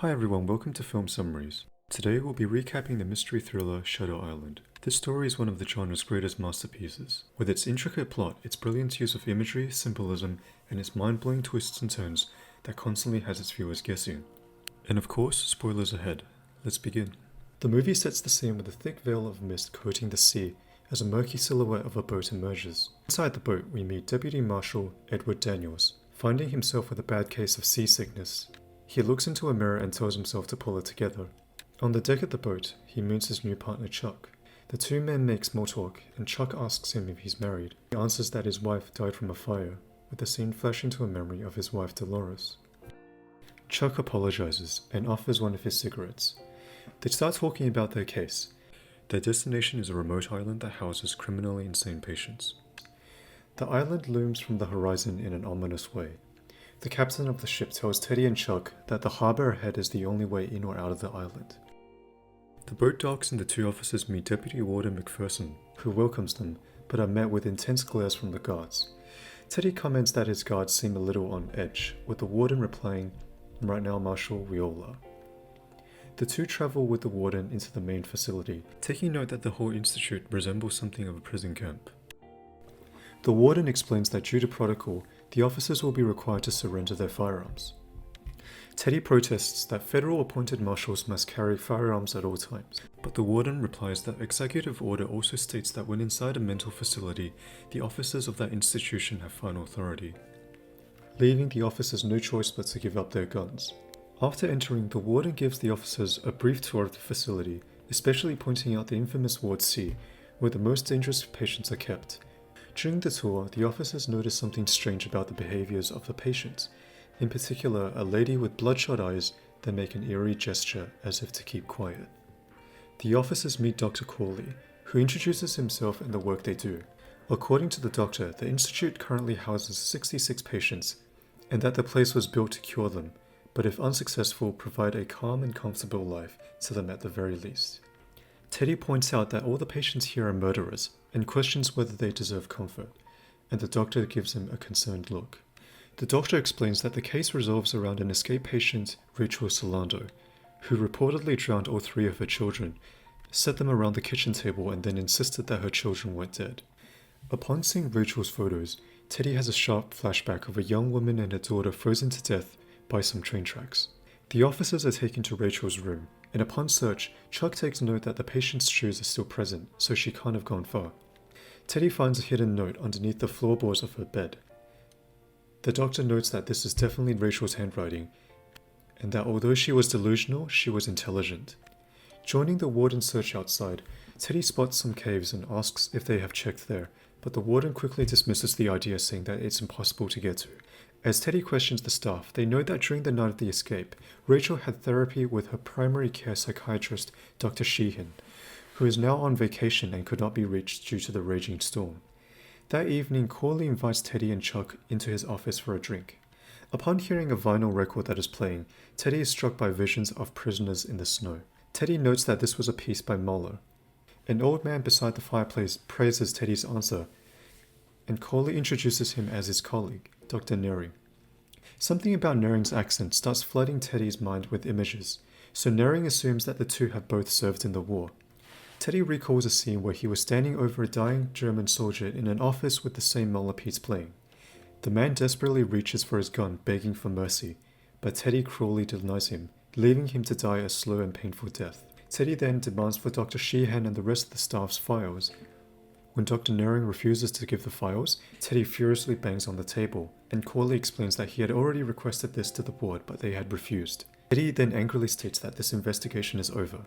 Hi everyone, welcome to Film Summaries. Today we'll be recapping the mystery thriller Shutter Island. This story is one of the genre's greatest masterpieces. With its intricate plot, its brilliant use of imagery, symbolism, and its mind-blowing twists and turns that constantly has its viewers guessing. And of course, spoilers ahead. Let's begin. The movie sets the scene with a thick veil of mist coating the sea as a murky silhouette of a boat emerges. Inside the boat, we meet Deputy Marshal Edward Daniels, finding himself with a bad case of seasickness. He looks into a mirror and tells himself to pull it together. On the deck of the boat, he meets his new partner Chuck. The two men make small talk, and Chuck asks him if he's married. He answers that his wife died from a fire, with the scene flashing to a memory of his wife Dolores. Chuck apologizes and offers one of his cigarettes. They start talking about their case. Their destination is a remote island that houses criminally insane patients. The island looms from the horizon in an ominous way. The captain of the ship tells Teddy and Chuck that the harbor ahead is the only way in or out of the island. The boat docks and the two officers meet Deputy Warden McPherson, who welcomes them, but are met with intense glares from the guards. Teddy comments that his guards seem a little on edge, with the warden replying, "Right now, Marshal, we all are." The two travel with the warden into the main facility, taking note that the whole institute resembles something of a prison camp. The warden explains that due to protocol, the officers will be required to surrender their firearms. Teddy protests that federal appointed marshals must carry firearms at all times, but the warden replies that executive order also states that when inside a mental facility, the officers of that institution have final authority, leaving the officers no choice but to give up their guns. After entering, the warden gives the officers a brief tour of the facility, especially pointing out the infamous Ward C, where the most dangerous patients are kept. During the tour, the officers notice something strange about the behaviors of the patients, in particular a lady with bloodshot eyes that make an eerie gesture as if to keep quiet. The officers meet Dr. Corley, who introduces himself and the work they do. According to the doctor, the institute currently houses 66 patients, and that the place was built to cure them, but if unsuccessful, provide a calm and comfortable life to them at the very least. Teddy points out that all the patients here are murderers, and questions whether they deserve comfort, and the doctor gives him a concerned look. The doctor explains that the case revolves around an escaped patient, Rachel Solando, who reportedly drowned all three of her children, set them around the kitchen table, and then insisted that her children weren't dead. Upon seeing Rachel's photos, Teddy has a sharp flashback of a young woman and her daughter frozen to death by some train tracks. The officers are taken to Rachel's room, and upon search, Chuck takes note that the patient's shoes are still present, so she can't have gone far. Teddy finds a hidden note underneath the floorboards of her bed. The doctor notes that this is definitely Rachel's handwriting, and that although she was delusional, she was intelligent. Joining the warden's search outside, Teddy spots some caves and asks if they have checked there, but the warden quickly dismisses the idea, saying that it's impossible to get to. As Teddy questions the staff, they know that during the night of the escape, Rachel had therapy with her primary care psychiatrist, Dr. Sheehan, who is now on vacation and could not be reached due to the raging storm. That evening, Corley invites Teddy and Chuck into his office for a drink. Upon hearing a vinyl record that is playing, Teddy is struck by visions of prisoners in the snow. Teddy notes that this was a piece by Mahler. An old man beside the fireplace praises Teddy's answer, and Corley introduces him as his colleague, Dr. Neri. Something about Nering's accent starts flooding Teddy's mind with images, so Nering assumes that the two have both served in the war. Teddy recalls a scene where he was standing over a dying German soldier in an office with the same Mahler piece playing. The man desperately reaches for his gun, begging for mercy, but Teddy cruelly denies him, leaving him to die a slow and painful death. Teddy then demands for Dr. Sheehan and the rest of the staff's files. When Dr. Nering refuses to give the files, Teddy furiously bangs on the table, and Corley explains that he had already requested this to the board, but they had refused. Teddy then angrily states that this investigation is over.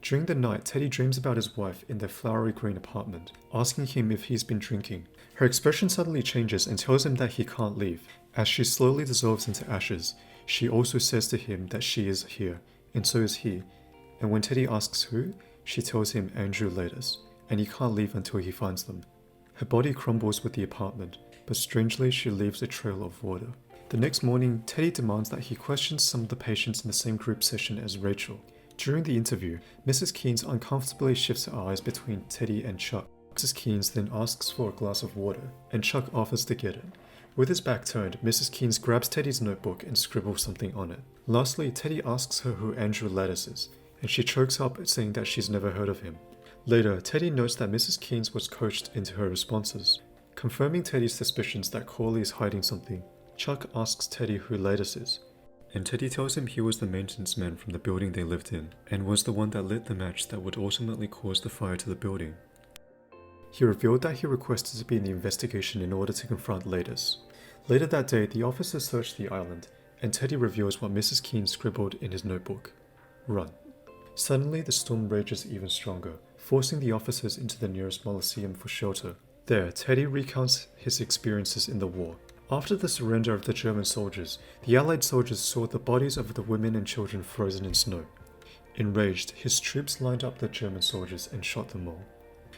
During the night, Teddy dreams about his wife in their flowery green apartment, asking him if he's been drinking. Her expression suddenly changes and tells him that he can't leave. As she slowly dissolves into ashes, she also says to him that she is here, and so is he. And when Teddy asks who, she tells him Andrew Latus, and he can't leave until he finds them. Her body crumbles with the apartment, but strangely she leaves a trail of water. The next morning, Teddy demands that he questions some of the patients in the same group session as Rachel. During the interview, Mrs. Keynes uncomfortably shifts her eyes between Teddy and Chuck. Mrs. Keynes then asks for a glass of water, and Chuck offers to get it. With his back turned, Mrs. Keynes grabs Teddy's notebook and scribbles something on it. Lastly, Teddy asks her who Andrew Lattice is, and she chokes up saying that she's never heard of him. Later, Teddy notes that Mrs. Keynes was coached into her responses. Confirming Teddy's suspicions that Corley is hiding something, Chuck asks Teddy who Lattice is, and Teddy tells him he was the maintenance man from the building they lived in, and was the one that lit the match that would ultimately cause the fire to the building. He revealed that he requested to be in the investigation in order to confront Lattice. Later that day, the officers search the island, and Teddy reveals what Mrs. Keynes scribbled in his notebook. Run. Suddenly, the storm rages even stronger, forcing the officers into the nearest Molosseum for shelter. There, Teddy recounts his experiences in the war. After the surrender of the German soldiers, the Allied soldiers saw the bodies of the women and children frozen in snow. Enraged, his troops lined up the German soldiers and shot them all.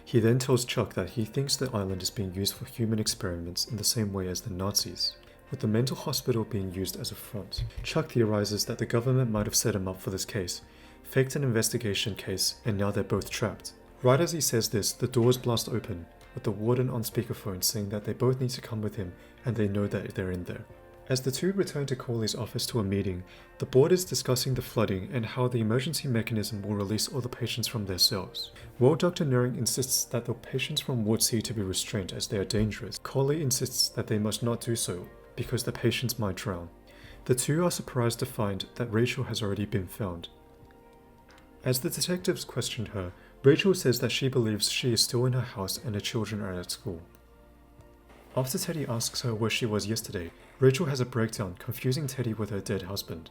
He then tells Chuck that he thinks the island is being used for human experiments in the same way as the Nazis, with the mental hospital being used as a front. Chuck theorizes that the government might have set him up for this case, faked an investigation case, and now they're both trapped. Right as he says this, the doors blast open, with the warden on speakerphone saying that they both need to come with him and they know that they're in there. As the two return to Corley's office to a meeting, the board is discussing the flooding and how the emergency mechanism will release all the patients from their cells. While Dr. Nuring insists that the patients from Ward C to be restrained as they are dangerous, Corley insists that they must not do so because the patients might drown. The two are surprised to find that Rachel has already been found. As the detectives question her, Rachel says that she believes she is still in her house and her children are at school. After Teddy asks her where she was yesterday, Rachel has a breakdown, confusing Teddy with her dead husband.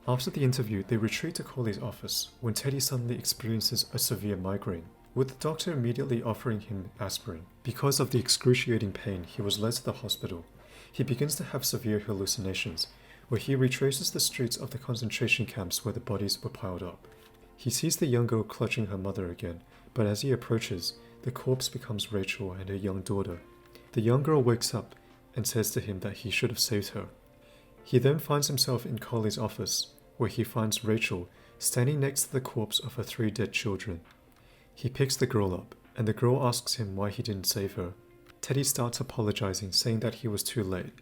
After the interview, they retreat to Corley's office, when Teddy suddenly experiences a severe migraine, with the doctor immediately offering him aspirin. Because of the excruciating pain, he was led to the hospital. He begins to have severe hallucinations, where he retraces the streets of the concentration camps where the bodies were piled up. He sees the young girl clutching her mother again, but as he approaches, the corpse becomes Rachel and her young daughter. The young girl wakes up and says to him that he should have saved her. He then finds himself in Corley's office, where he finds Rachel standing next to the corpse of her 3 dead children. He picks the girl up, and the girl asks him why he didn't save her. Teddy starts apologizing, saying that he was too late.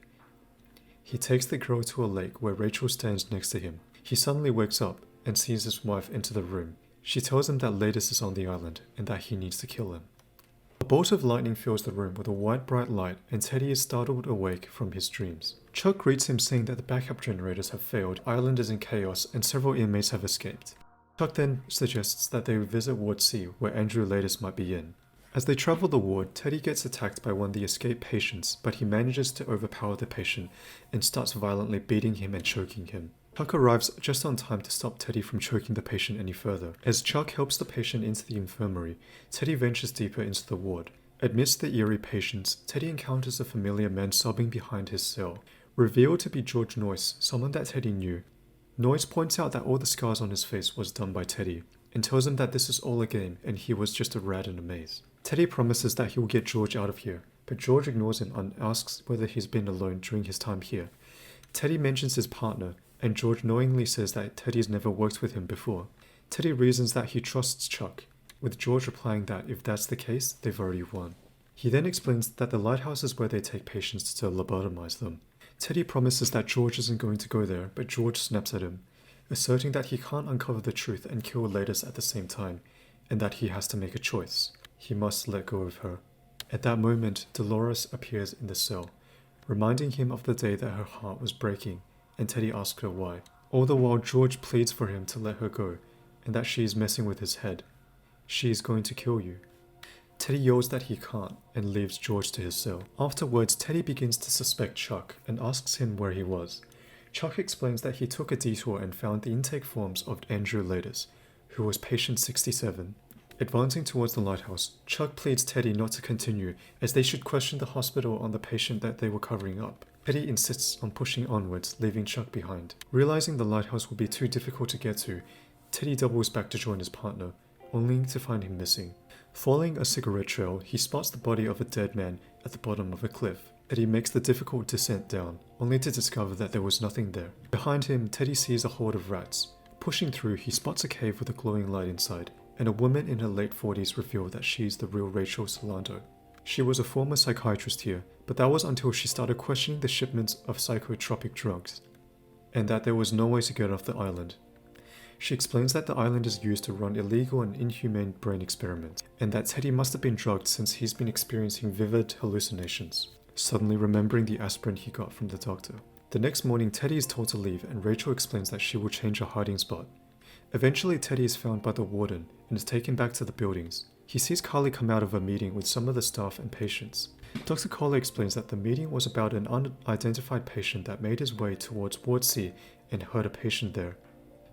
He takes the girl to a lake where Rachel stands next to him. He suddenly wakes up and sees his wife enter the room. She tells him that Lattice is on the island and that he needs to kill him. A bolt of lightning fills the room with a white bright light, and Teddy is startled awake from his dreams. Chuck greets him saying that the backup generators have failed, Island is in chaos, and several inmates have escaped. Chuck then suggests that they visit Ward C, where Andrew Lattice might be in. As they travel the ward, Teddy gets attacked by one of the escaped patients, but he manages to overpower the patient and starts violently beating him and choking him. Chuck arrives just on time to stop Teddy from choking the patient any further. As Chuck helps the patient into the infirmary, Teddy ventures deeper into the ward. Amidst the eerie patients, Teddy encounters a familiar man sobbing behind his cell. Revealed to be George Noyce, someone that Teddy knew. Noyce points out that all the scars on his face was done by Teddy, and tells him that this is all a game and he was just a rat in a maze. Teddy promises that he will get George out of here, but George ignores him and asks whether he's been alone during his time here. Teddy mentions his partner, and George knowingly says that Teddy's never worked with him before. Teddy reasons that he trusts Chuck, with George replying that if that's the case, they've already won. He then explains that the lighthouse is where they take patients to lobotomize them. Teddy promises that George isn't going to go there, but George snaps at him, asserting that he can't uncover the truth and kill Lattice at the same time, and that he has to make a choice. He must let go of her. At that moment, Dolores appears in the cell, reminding him of the day that her heart was breaking, and Teddy asks her why. All the while, George pleads for him to let her go, and that she is messing with his head. She is going to kill you. Teddy yells that he can't, and leaves George to his cell. Afterwards, Teddy begins to suspect Chuck, and asks him where he was. Chuck explains that he took a detour and found the intake forms of Andrew Lattice, who was patient 67. Advancing towards the lighthouse, Chuck pleads Teddy not to continue, as they should question the hospital on the patient that they were covering up. Teddy insists on pushing onwards, leaving Chuck behind. Realizing the lighthouse will be too difficult to get to, Teddy doubles back to join his partner, only to find him missing. Following a cigarette trail, he spots the body of a dead man at the bottom of a cliff. Teddy makes the difficult descent down, only to discover that there was nothing there. Behind him, Teddy sees a horde of rats. Pushing through, he spots a cave with a glowing light inside, and a woman in her late 40s reveals that she's the real Rachel Solando. She was a former psychiatrist here, but that was until she started questioning the shipments of psychotropic drugs, and that there was no way to get off the island. She explains that the island is used to run illegal and inhumane brain experiments, and that Teddy must have been drugged since he's been experiencing vivid hallucinations, suddenly remembering the aspirin he got from the doctor. The next morning, Teddy is told to leave, and Rachel explains that she will change her hiding spot. Eventually, Teddy is found by the warden and is taken back to the buildings. He sees Carly come out of a meeting with some of the staff and patients. Dr. Coley explains that the meeting was about an unidentified patient that made his way towards Ward C and heard a patient there.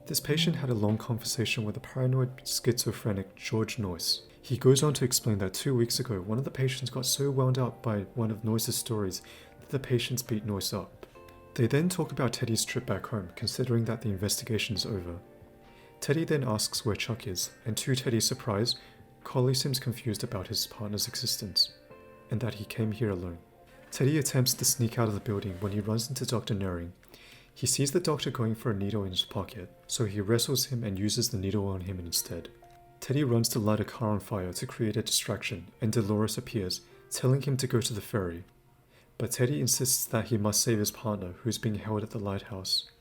This patient had a long conversation with a paranoid schizophrenic George Noyce. He goes on to explain that 2 weeks ago, one of the patients got so wound up by one of Noyce's stories that the patients beat Noyce up. They then talk about Teddy's trip back home, considering that the investigation is over. Teddy then asks where Chuck is, and to Teddy's surprise, Coley seems confused about his partner's existence, and that he came here alone. Teddy attempts to sneak out of the building when he runs into Dr. Nering. He sees the doctor going for a needle in his pocket, so he wrestles him and uses the needle on him instead. Teddy runs to light a car on fire to create a distraction, and Dolores appears, telling him to go to the ferry. But Teddy insists that he must save his partner, who's being held at the lighthouse.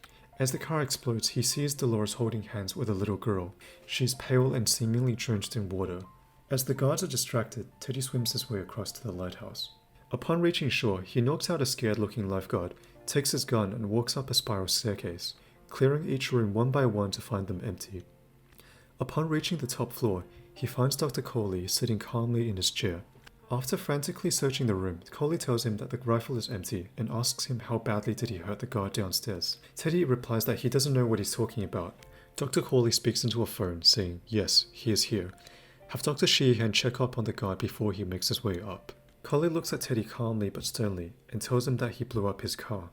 As the car explodes, he sees Dolores holding hands with a little girl. She's pale and seemingly drenched in water. As the guards are distracted, Teddy swims his way across to the lighthouse. Upon reaching shore, he knocks out a scared-looking lifeguard, takes his gun and walks up a spiral staircase, clearing each room one by one to find them empty. Upon reaching the top floor, he finds Dr. Coley sitting calmly in his chair. After frantically searching the room, Coley tells him that the rifle is empty and asks him how badly did he hurt the guard downstairs. Teddy replies that he doesn't know what he's talking about. Dr. Coley speaks into a phone, saying, "Yes, he is here. Have Dr. Sheehan check up on the guard before he makes his way up." Coley looks at Teddy calmly but sternly and tells him that he blew up his car,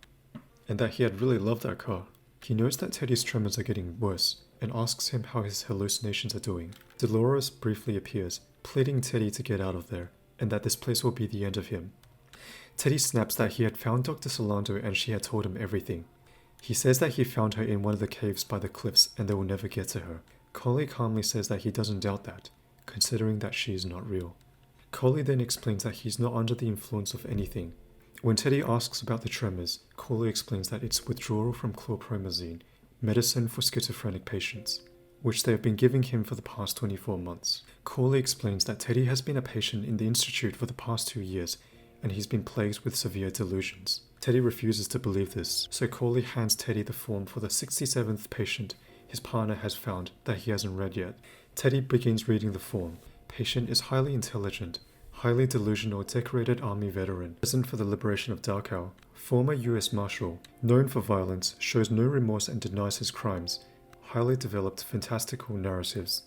and that he had really loved that car. He notes that Teddy's tremors are getting worse and asks him how his hallucinations are doing. Dolores briefly appears, pleading Teddy to get out of there, and that this place will be the end of him. Teddy snaps that he had found Dr. Solando and she had told him everything. He says that he found her in one of the caves by the cliffs and they will never get to her. Coley calmly says that he doesn't doubt that, considering that she is not real. Coley then explains that he's not under the influence of anything. When Teddy asks about the tremors, Coley explains that it's withdrawal from chlorpromazine, medicine for schizophrenic patients, which they have been giving him for the past 24 months. Coley explains that Teddy has been a patient in the institute for the past 2 years, and he's been plagued with severe delusions. Teddy refuses to believe this, so Coley hands Teddy the form for the 67th patient his partner has found that he hasn't read yet. Teddy begins reading the form. Patient is highly intelligent, highly delusional decorated army veteran, present for the liberation of Dachau, former US Marshal, known for violence, shows no remorse and denies his crimes, highly developed fantastical narratives,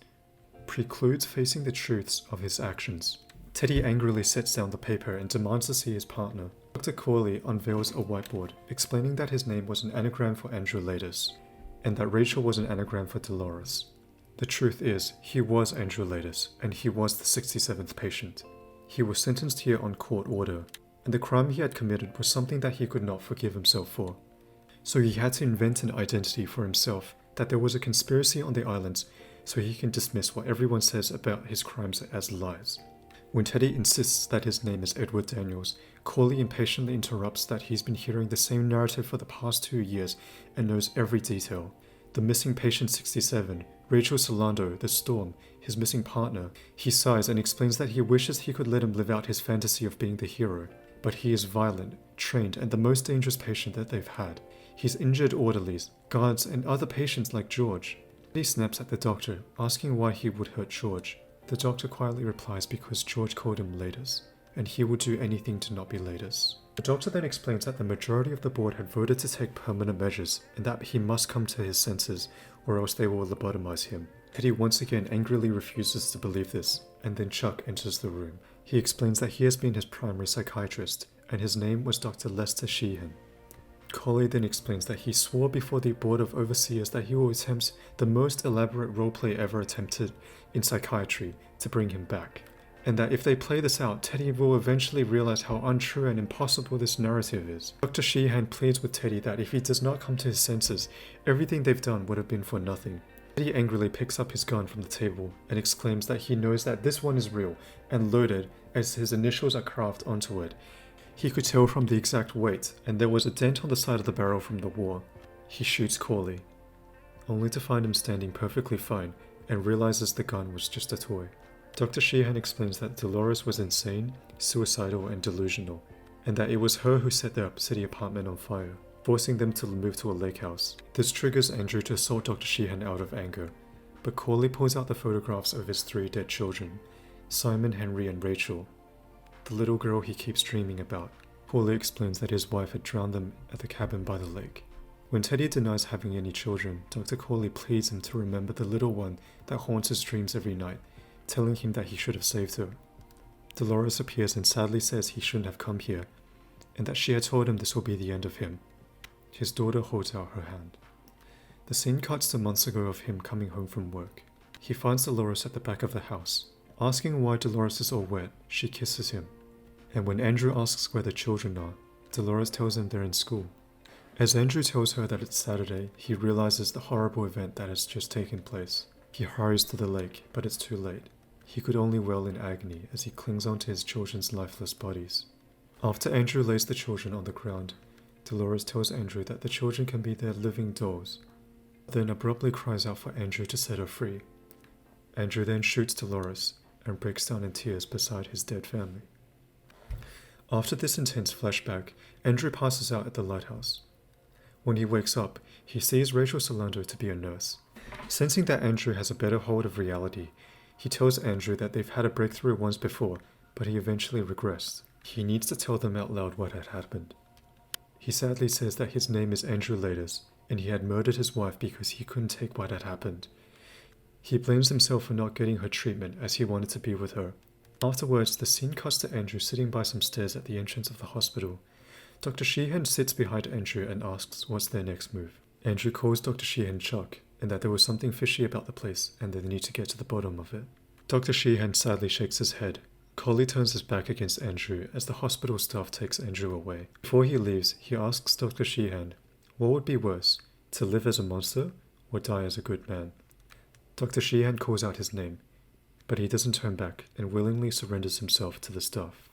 precludes facing the truths of his actions. Teddy angrily sets down the paper and demands to see his partner. Dr. Corley unveils a whiteboard, explaining that his name was an anagram for Andrew Latus, and that Rachel was an anagram for Dolores. The truth is, he was Andrew Latus, and he was the 67th patient. He was sentenced here on court order, and the crime he had committed was something that he could not forgive himself for. So he had to invent an identity for himself, that there was a conspiracy on the islands, so he can dismiss what everyone says about his crimes as lies. When Teddy insists that his name is Edward Daniels, Corley impatiently interrupts that he's been hearing the same narrative for the past 2 years and knows every detail. The missing patient 67, Rachel Solando, the Storm, his missing partner. He sighs and explains that he wishes he could let him live out his fantasy of being the hero, but he is violent, trained, and the most dangerous patient that they've had. He's injured orderlies, guards, and other patients like George. He snaps at the doctor, asking why he would hurt George. The doctor quietly replies because George called him Latus, and he would do anything to not be Latus. The doctor then explains that the majority of the board had voted to take permanent measures, and that he must come to his senses, or else they will lobotomize him. Teddy once again angrily refuses to believe this, and then Chuck enters the room. He explains that he has been his primary psychiatrist, and his name was Dr. Lester Sheehan. Coley then explains that he swore before the Board of Overseers that he will attempt the most elaborate roleplay ever attempted in psychiatry to bring him back, and that if they play this out, Teddy will eventually realize how untrue and impossible this narrative is. Dr. Sheehan pleads with Teddy that if he does not come to his senses, everything they've done would have been for nothing. Teddy angrily picks up his gun from the table and exclaims that he knows that this one is real and loaded as his initials are carved onto it. He could tell from the exact weight, and there was a dent on the side of the barrel from the war. He shoots Corley, only to find him standing perfectly fine and realizes the gun was just a toy. Dr. Sheehan explains that Dolores was insane, suicidal, and delusional, and that it was her who set their city apartment on fire, forcing them to move to a lake house. This triggers Andrew to assault Dr. Sheehan out of anger, but Corley pulls out the photographs of his 3 dead children, Simon, Henry, and Rachel, the little girl he keeps dreaming about. Corley explains that his wife had drowned them at the cabin by the lake. When Teddy denies having any children, Dr. Corley pleads him to remember the little one that haunts his dreams every night, telling him that he should have saved her. Dolores appears and sadly says he shouldn't have come here, and that she had told him this will be the end of him. His daughter holds out her hand. The scene cuts to months ago of him coming home from work. He finds Dolores at the back of the house. Asking why Dolores is all wet, she kisses him. And when Andrew asks where the children are, Dolores tells him they're in school. As Andrew tells her that it's Saturday, he realizes the horrible event that has just taken place. He hurries to the lake, but it's too late. He could only wail in agony as he clings onto his children's lifeless bodies. After Andrew lays the children on the ground, Dolores tells Andrew that the children can be their living dolls, then abruptly cries out for Andrew to set her free. Andrew then shoots Dolores and breaks down in tears beside his dead family. After this intense flashback, Andrew passes out at the lighthouse. When he wakes up, he sees Rachel Solando to be a nurse. Sensing that Andrew has a better hold of reality, he tells Andrew that they've had a breakthrough once before, but he eventually regressed. He needs to tell them out loud what had happened. He sadly says that his name is Andrew Laders, and he had murdered his wife because he couldn't take what had happened. He blames himself for not getting her treatment as he wanted to be with her. Afterwards, the scene cuts to Andrew sitting by some stairs at the entrance of the hospital. Dr. Sheehan sits behind Andrew and asks what's their next move. Andrew calls Dr. Sheehan Chuck, and that there was something fishy about the place and that they need to get to the bottom of it. Dr. Sheehan sadly shakes his head. Coley turns his back against Andrew as the hospital staff takes Andrew away. Before he leaves, he asks Dr. Sheehan, what would be worse, to live as a monster or die as a good man? Dr. Sheehan calls out his name, but he doesn't turn back and willingly surrenders himself to the staff.